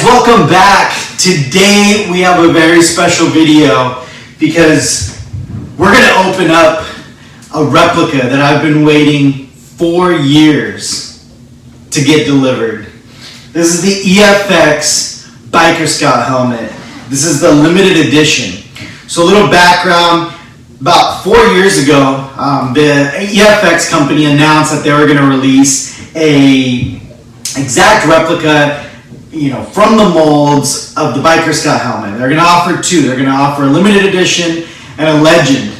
welcome back. Today we have a very special video because we're going to open up a replica that I've been waiting 4 years to get delivered. This is the EFX Biker Scout helmet. This is the limited edition. So a little background, about 4 years ago, the EFX company announced that they were going to release a exact replica, from the molds of the Biker Scout helmet. They're going to offer two. They're going to offer a limited edition and a legend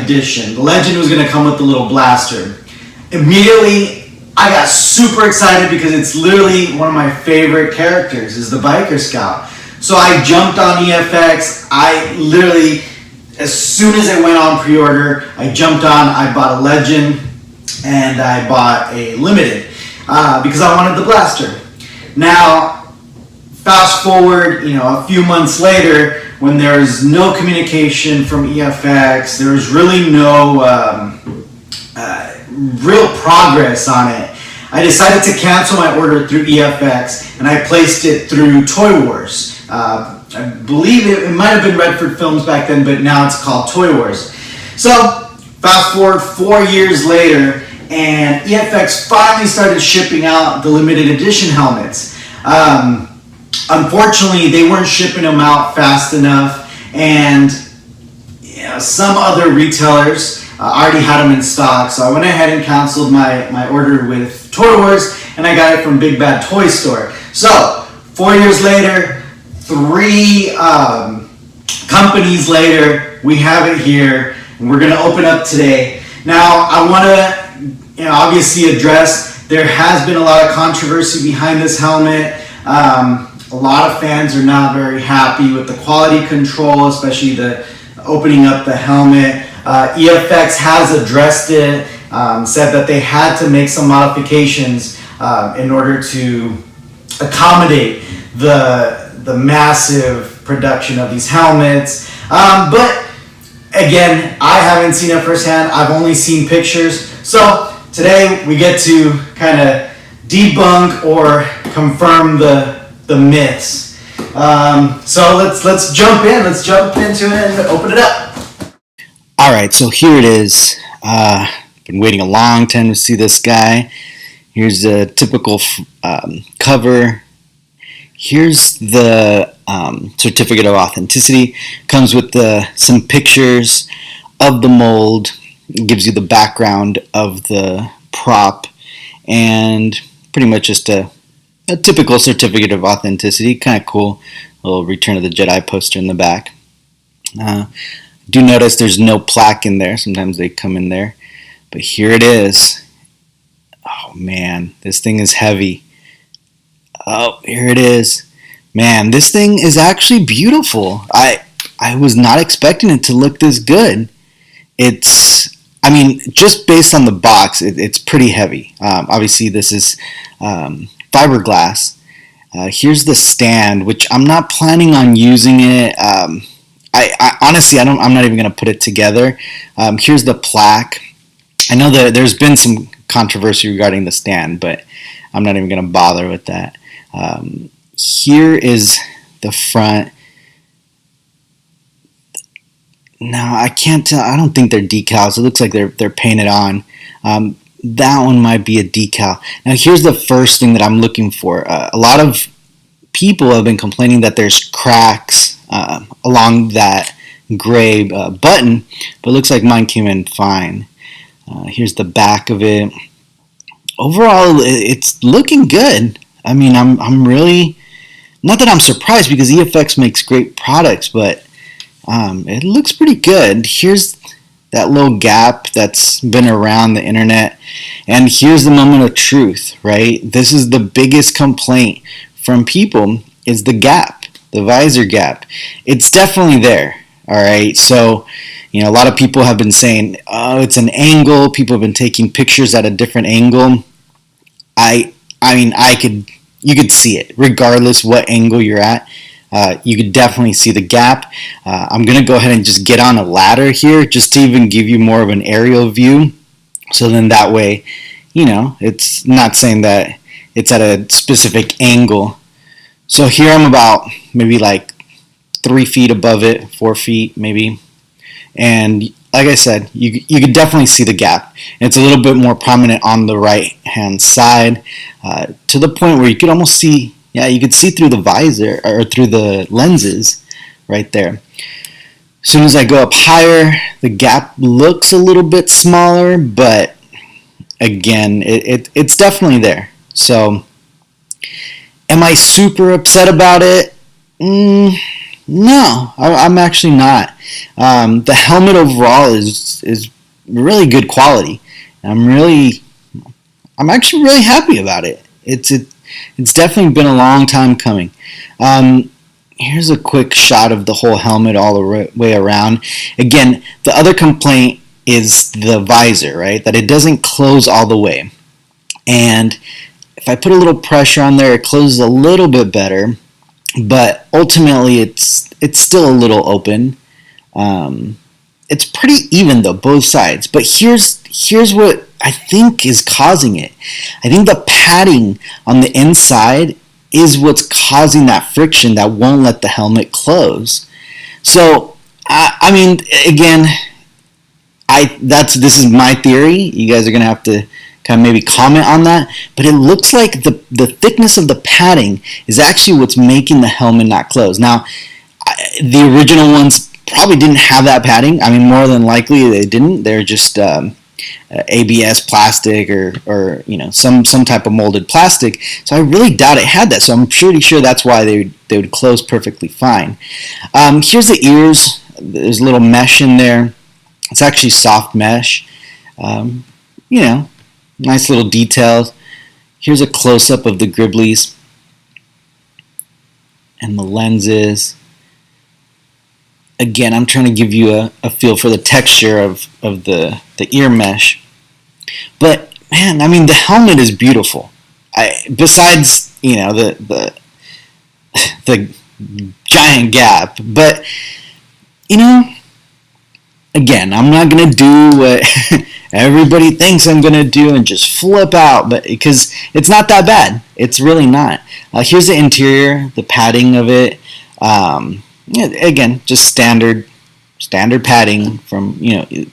edition. The legend was going to come with the little blaster. Immediately, I got super excited because it's literally one of my favorite characters, is the Biker Scout. So I jumped on EFX. I literally, as soon as it went on pre-order, I jumped on, I bought a legend, and I bought a limited because I wanted the blaster. Now, fast forward, a few months later, when there's no communication from EFX, there's really no real progress on it. I decided to cancel my order through EFX, and I placed it through Toy Wars. I believe it might have been Redford Films back then, but now it's called Toy Wars. So, fast forward 4 years later, and EFX finally started shipping out the limited edition helmets. Unfortunately, they weren't shipping them out fast enough, and some other retailers already had them in stock. So I went ahead and canceled my order with Toy Wars, and I got it from Big Bad Toy Store. So 4 years later, three companies later, we have it here, and we're going to open up today. Now, I want to obviously address, there has been a lot of controversy behind this helmet. A lot of fans are not very happy with the quality control, especially the opening up the helmet. EFX has addressed it, said that they had to make some modifications in order to accommodate the massive production of these helmets. But again, I haven't seen it firsthand. I've only seen pictures. So today we get to kind of debunk or confirm the myths. So let's jump in. Let's jump into it and open it up. All right, so here it is. Been waiting a long time to see this guy. Here's a typical cover. Here's the certificate of authenticity. Comes with some pictures of the mold. It gives you the background of the prop, and pretty much just a typical certificate of authenticity. Kind of cool. A little Return of the Jedi poster in the back. Do notice there's no plaque in there. Sometimes they come in there. But here it is. Oh man, this thing is heavy. Oh, here it is. Man, this thing is actually beautiful. I was not expecting it to look this good. Just based on the box, it's pretty heavy. Obviously, this is fiberglass. Here's the stand, which I'm not planning on using it. I honestly, I'm not even going to put it together. Here's the plaque. I know that there's been some controversy regarding the stand, but I'm not even going to bother with that. Here is the front. No, I can't tell. I don't think they're decals. It looks like they're painted on. That one might be a decal. Now, here's the first thing that I'm looking for. A lot of people have been complaining that there's cracks along that gray button, but it looks like mine came in fine. Here's the back of it. Overall, it's looking good. I mean, I'm really, not that I'm surprised because EFX makes great products, but it looks pretty good. Here's that little gap that's been around the internet, and here's the moment of truth, right? This is the biggest complaint from people, is the gap, the visor gap. It's definitely there, all right? So, a lot of people have been saying, oh, it's an angle. People have been taking pictures at a different angle. You could see it regardless what angle you're at. You could definitely see the gap. I'm going to go ahead and just get on a ladder here just to even give you more of an aerial view. So then that way, it's not saying that it's at a specific angle. So here I'm about maybe like 3 feet above it, 4 feet maybe. And like I said, you could definitely see the gap. And it's a little bit more prominent on the right hand side, to the point where you could almost see, you could see through the visor or through the lenses right there. As soon as I go up higher, the gap looks a little bit smaller, but again, it's definitely there. So am I super upset about it? No, I'm actually not. The helmet overall is really good quality. I'm actually really happy about it. It's definitely been a long time coming. Here's a quick shot of the whole helmet all the way around. Again, the other complaint is the visor, right? That it doesn't close all the way. And if I put a little pressure on there, it closes a little bit better. But ultimately, it's still a little open. It's pretty even though, both sides. But here's what I think is causing it. I think the padding on the inside is what's causing that friction that won't let the helmet close. So, I mean, again, this is my theory. You guys are gonna have to kind of maybe comment on that, but it looks like the thickness of the padding is actually what's making the helmet not close. Now, the original ones probably didn't have that padding. I mean, more than likely they didn't. They're just ABS plastic or some type of molded plastic. So I really doubt it had that. So I'm pretty sure that's why they would close perfectly fine. Here's the ears. There's a little mesh in there. It's actually soft mesh. Nice little details. Here's a close-up of the Griblies and the lenses. Again, I'm trying to give you a feel for the texture of the ear mesh. But man, I mean, the helmet is beautiful. Besides, the giant gap. But again, I'm not gonna do what everybody thinks I'm gonna do and just flip out, but because it's not that bad. It's really not. Here's the interior, the padding of it. Again, just standard padding from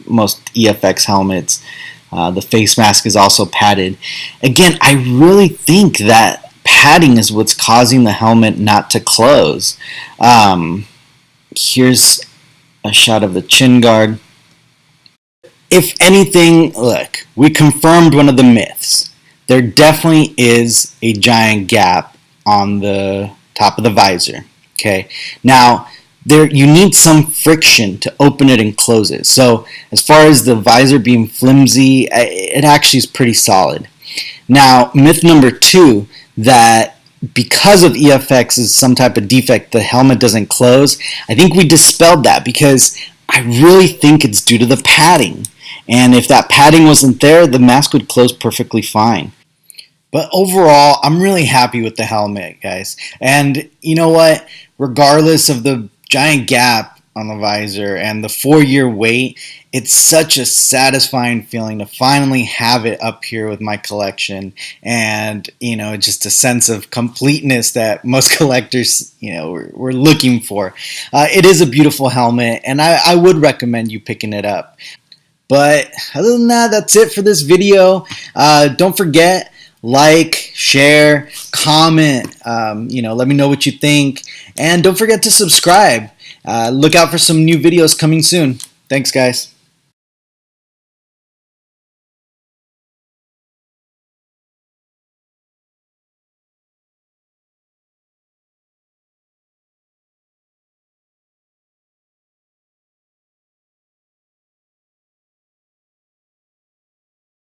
most EFX helmets. The face mask is also padded. Again, I really think that padding is what's causing the helmet not to close. Here's a shot of the chin guard. If anything, look, we confirmed one of the myths. There definitely is a giant gap on the top of the visor. Okay, now you need some friction to open it and close it. So as far as the visor being flimsy, it actually is pretty solid. Now, myth number 2, that because of EFX is some type of defect, the helmet doesn't close. I think we dispelled that because I really think it's due to the padding. And if that padding wasn't there, the mask would close perfectly fine. But overall, I'm really happy with the helmet, guys. And you know what? Regardless of the giant gap on the visor and the 4-year wait, it's such a satisfying feeling to finally have it up here with my collection. And, just a sense of completeness that most collectors, were looking for. It is a beautiful helmet, and I would recommend you picking it up. But other than that, that's it for this video. Don't forget, like, share, comment, let me know what you think. And don't forget to subscribe. Look out for some new videos coming soon. Thanks, guys.